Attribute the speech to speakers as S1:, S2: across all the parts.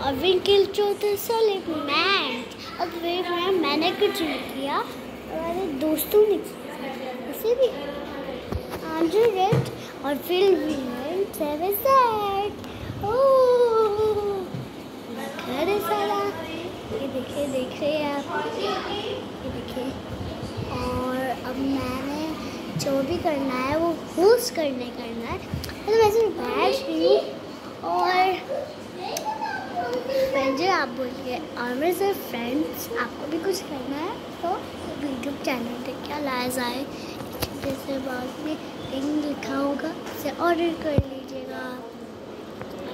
S1: और विंकल चौथे सेलिब्रेट। अब मैंने कुछ नहीं किया, हमारे दोस्तों ने इसे भी रेड और फिर सारा ये देखिए, देख रहे हैं आप, ये देखिए। और अब मैंने जो भी करना है वो होस्ट करना है। तो वैसे बैठ रही हूँ और फ्रेंड्स आप बोलिए, और मेरे साथ फ्रेंड्स आपको भी कुछ करना है तो यूट्यूब चैनल देखिए अलाया ज़ाहिद, जैसे बाद में लिंक लिखा होगा, उसे ऑर्डर कर लीजिएगा।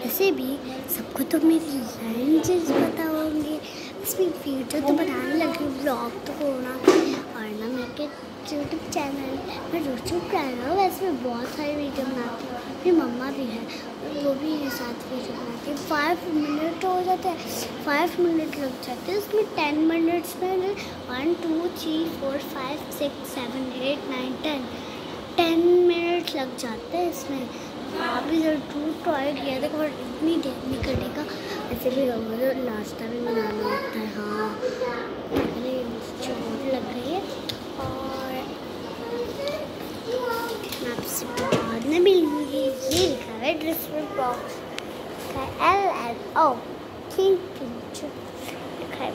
S1: वैसे भी सबको तो मेरी लंचेस पता होंगे, इसमें वीडियो तो बनाने लगी, ब्लॉग तो होना, और ना मैं के यूट्यूब चैनल मैं यूट्यूब चैनल वैसे मैं बहुत सारी वीडियो बनाती हूँ। मेरी मम्मा भी है, वो भी मेरे साथ वीडियो बनाती है। 5 मिनट हो जाते हैं, 5 मिनट लग जाते हैं उसमें। 10 मिनट्स में 1 2 3 4 5 6 7 8 9 10 मिनट लग जाते हैं इसमें। आप भी जब ट्राई किया था और इतनी देर नहीं करेगा, ऐसे भी होगा तो नाश्ता भी बनाना होता है। हाँ, मेरे चोट लग गई है और मैं आपसे बाद में मिलूँगी। ये लिखा है डिस्क्रिप्शन बॉक्स का LLO किंग लिखा है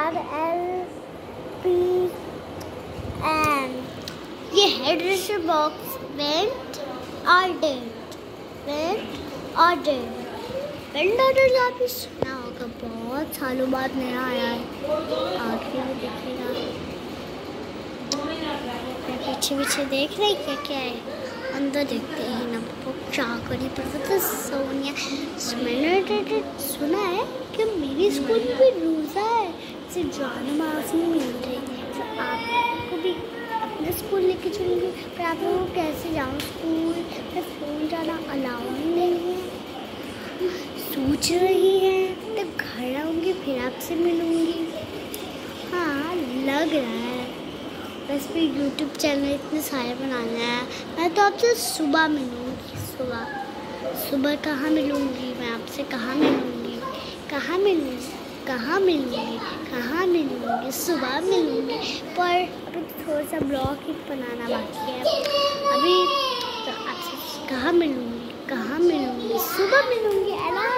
S1: RLPN। ये है डिस्क्रिप्शन बॉक्स वेंट ऑर्डर आपने सुना होगा, बहुत सालों बाद नया आया है। आखिर में दिखेगा, पीछे देख रहे क्या है, अंदर देखते हैं ना चाकरी पर तो सोनिया। मैंने सुना है कि मेरी स्कूल में रोज़ा है, सिर्फ जाना माफ नहीं मिल रही, तो आपको भी अपने स्कूल लेके चलूँगी। पर आप लोग कैसे जाऊँ स्कूल में, फ़ोन जाना अलाउ नहीं है। सोच रही हैं तो घर आऊँगी फिर आपसे मिलूँगी। हाँ लग रहा है, बस भी यूट्यूब चैनल इतने सारे बनाना है। मैं तो आपसे सुबह मिलूँगी, सुबह कहाँ मिलूँगी मैं आपसे, कहाँ मिलूँगी, सुबह मिलूँगी। पर अभी थोड़ा सा ब्लॉग ही बनाना बाकी है अभी, तो आपसे कहाँ मिलूँगी, सुबह मिलूँगी। अल्लाह।